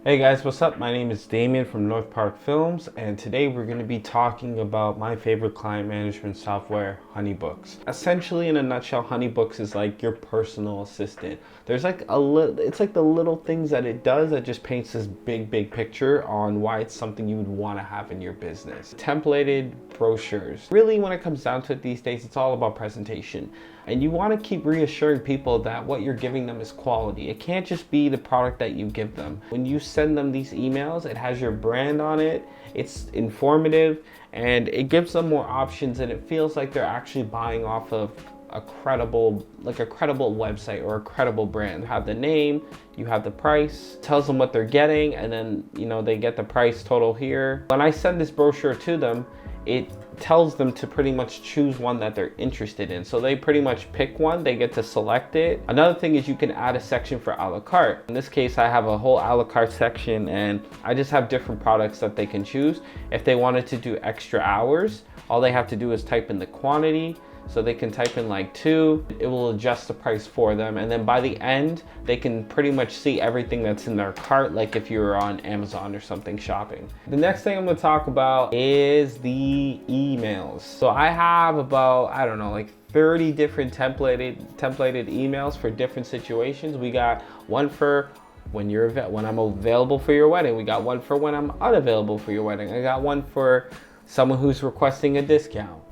Hey guys, what's up? My name is Damien from North Park Films, and today we're going to be talking about my favorite client management software, HoneyBooks. Essentially, in a nutshell, HoneyBooks is like your personal assistant. There's like it's like the little things that it does that just paints this big picture on why it's something you would want to have in your business. Templated brochures. Really, when it comes down to it these days, it's all about presentation. And you want to keep reassuring people that what you're giving them is quality. It can't just be the product that you give them. When you send them these emails, it has your brand on it, it's informative, and it gives them more options, and it feels like they're actually buying off of a credible website or a credible brand. You have the name, you have the price, tells them what they're getting, and then they get the price total here. When I send this brochure to them, it tells them to pretty much choose one that they're interested in. So they pretty much pick one, they get to select it. Another thing is you can add a section for a la carte. In this case, I have a whole a la carte section, and I just have different products that they can choose. If they wanted to do extra hours, all they have to do is type in the quantity. So they can type in like 2, it will adjust the price for them. And then by the end, they can pretty much see everything that's in their cart, like if you're on Amazon or something shopping. The next thing I'm gonna talk about is the emails. So I have about, I don't know, like 30 different templated emails for different situations. We got one for when I'm available for your wedding. We got one for when I'm unavailable for your wedding. I got one for someone who's requesting a discount.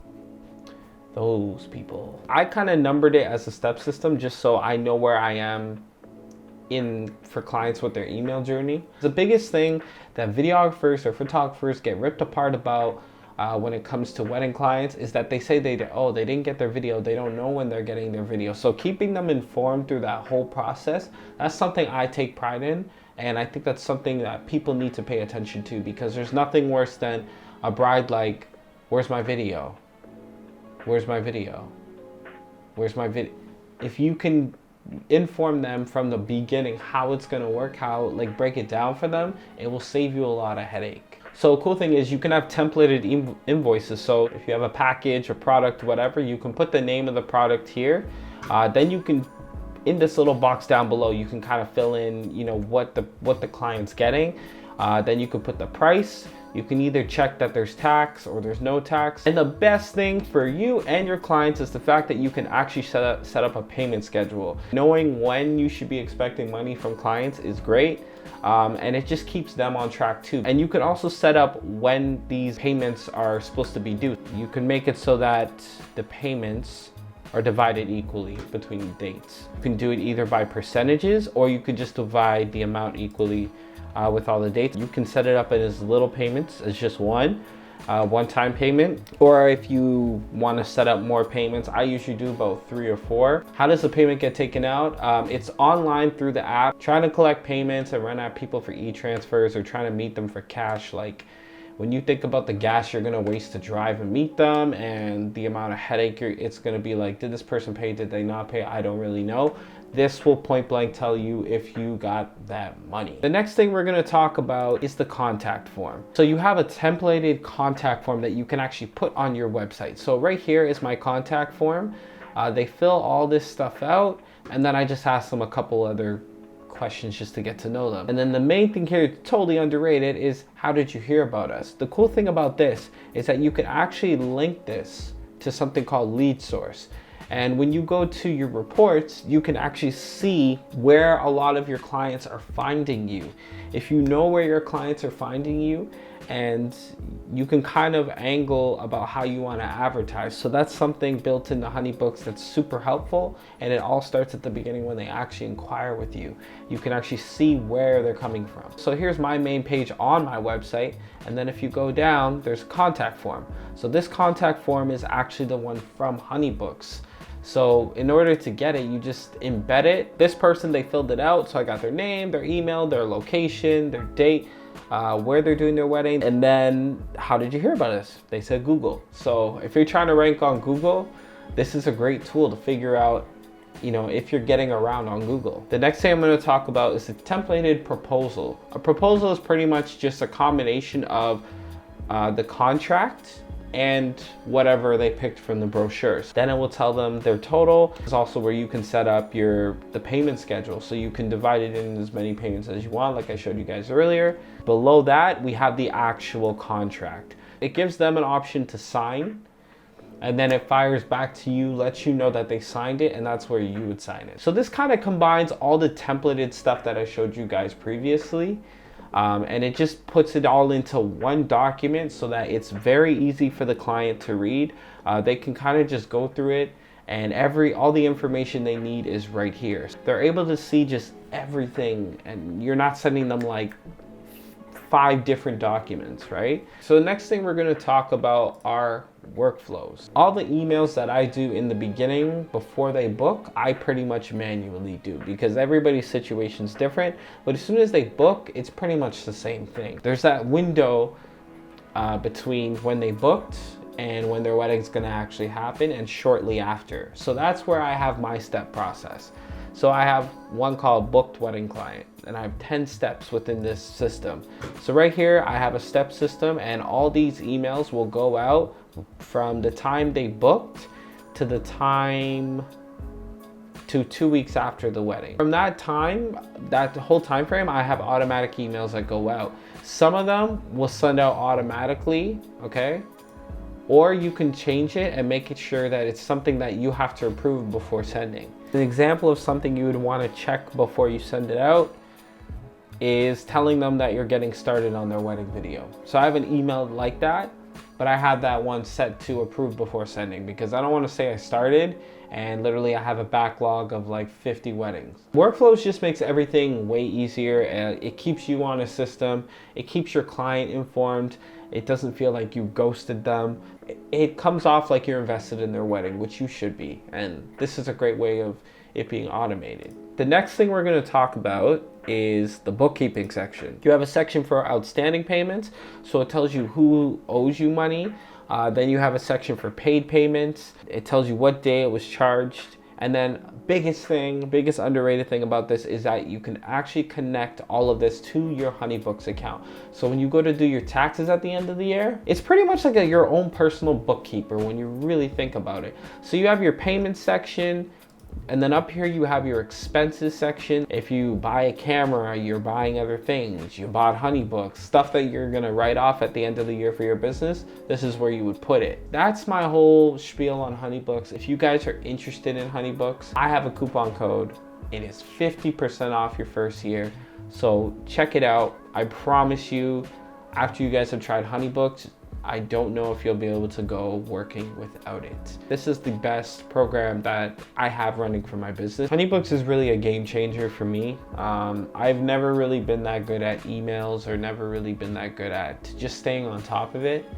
Those people. I kind of numbered it as a step system just so I know where I am for clients with their email journey. The biggest thing that videographers or photographers get ripped apart about when it comes to wedding clients is that they say they didn't get their video, they don't know when they're getting their video. So keeping them informed through that whole process, that's something I take pride in, and I think that's something that people need to pay attention to, because there's nothing worse than a bride like, where's my video? Where's my video? Where's my video? If you can inform them from the beginning how it's gonna work, break it down for them, it will save you a lot of headache. So a cool thing is you can have templated invoices. So if you have a package, a product, whatever, you can put the name of the product here. Then you can, in this little box down below, you can kind of fill in, what the client's getting. Then you can put the price. You can either check that there's tax or there's no tax. And the best thing for you and your clients is the fact that you can actually set up a payment schedule. Knowing when you should be expecting money from clients is great. And it just keeps them on track too. And you can also set up when these payments are supposed to be due. You can make it so that the payments are divided equally between dates. You can do it either by percentages, or you could just divide the amount equally with all the dates. You can set it up as little payments, as just one-time payment, or if you want to set up more payments, I usually do about 3 or 4. How does the payment get taken out? It's online through the app. Trying to collect payments and run at people for e-transfers or trying to meet them for cash, like when you think about the gas you're gonna waste to drive and meet them, and the amount of headache it's gonna be like, did this person pay, did they not pay, I don't really know. This will point blank tell you if you got that money. The next thing we're gonna talk about is the contact form. So you have a templated contact form that you can actually put on your website. So right here is my contact form. They fill all this stuff out, and then I just ask them a couple other questions just to get to know them. And then the main thing here, totally underrated, is how did you hear about us? The cool thing about this is that you can actually link this to something called lead source. And when you go to your reports, you can actually see where a lot of your clients are finding you. If you know where your clients are finding you, and you can kind of angle about how you want to advertise. So that's something built into HoneyBooks that's super helpful, and it all starts at the beginning when they actually inquire with you. You can actually see where they're coming from. So here's my main page on my website, and then if you go down, there's a contact form. So this contact form is actually the one from HoneyBooks. So in order to get it, you just embed it. This person, they filled it out, so I got their name, their email, their location, their date, where they're doing their wedding, and then how did you hear about us? They said Google. So if you're trying to rank on Google, this is a great tool to figure out, if you're getting around on Google. The next thing I'm going to talk about is the templated proposal. A proposal is pretty much just a combination of the contract and whatever they picked from the brochures. Then it will tell them their total. It's also where you can set up the payment schedule, so you can divide it in as many payments as you want, like I showed you guys earlier. Below that, we have the actual contract. It gives them an option to sign, and then it fires back to you, lets you know that they signed it, and that's where you would sign it. So this kind of combines all the templated stuff that I showed you guys previously, and it just puts it all into one document so that it's very easy for the client to read. They can kind of just go through it, and all the information they need is right here. They're able to see just everything, and you're not sending them like 5 different documents, right? So the next thing we're going to talk about are workflows. All the emails that I do in the beginning before they book, I pretty much manually do, because everybody's situation is different. But as soon as they book, it's pretty much the same thing. There's that window between when they booked and when their wedding's going to actually happen, and shortly after. So that's where I have my step process. So I have one called Booked Wedding Client, and I have 10 steps within this system. So right here, I have a step system, and all these emails will go out from the time they booked to the time to 2 weeks after the wedding. From that time, that whole time frame, I have automatic emails that go out. Some of them will send out automatically, okay? Or you can change it and make it sure that it's something that you have to approve before sending. An example of something you would want to check before you send it out is telling them that you're getting started on their wedding video. So I have an email like that, but I have that one set to approve before sending, because I don't want to say I started and literally I have a backlog of like 50 weddings. Workflows just makes everything way easier. It keeps you on a system. It keeps your client informed. It doesn't feel like you ghosted them. It comes off like you're invested in their wedding, which you should be. And this is a great way of it being automated. The next thing we're going to talk about is the bookkeeping section. You have a section for outstanding payments, so it tells you who owes you money. Then you have a section for paid payments. It tells you what day it was charged. And then biggest underrated thing about this is that you can actually connect all of this to your HoneyBooks account. So when you go to do your taxes at the end of the year, it's pretty much like your own personal bookkeeper when you really think about it. So you have your payments section, and then up here you have your expenses section. If you buy a camera, you're buying other things, you bought HoneyBooks, stuff that you're gonna write off at the end of the year for your business, this is where you would put it. That's my whole spiel on HoneyBooks. If you guys are interested in HoneyBooks, I have a coupon code. It is 50% off your first year. So check it out. I promise you, after you guys have tried HoneyBooks, I don't know if you'll be able to go working without it. This is the best program that I have running for my business. HoneyBooks is really a game changer for me. I've never really been that good at emails, or never really been that good at just staying on top of it.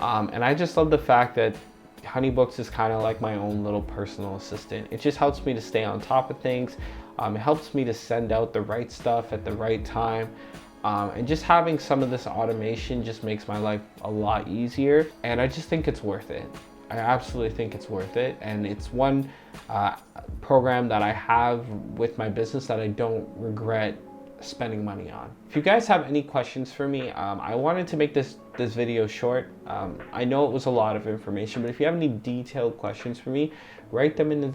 And I just love the fact that HoneyBooks is kind of like my own little personal assistant. It just helps me to stay on top of things. It helps me to send out the right stuff at the right time. And just having some of this automation just makes my life a lot easier, and I just think it's worth it. I absolutely think it's worth it, and it's one program that I have with my business that I don't regret spending money on. If you guys have any questions for me, I wanted to make this video short. I know it was a lot of information, but if you have any detailed questions for me, write them in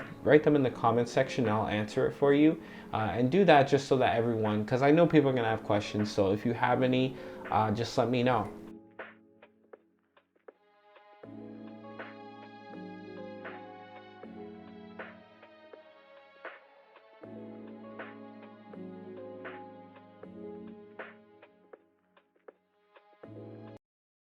the comment section and I'll answer it for you. And do that just so that everyone, because I know people are gonna have questions, so if you have any, just let me know.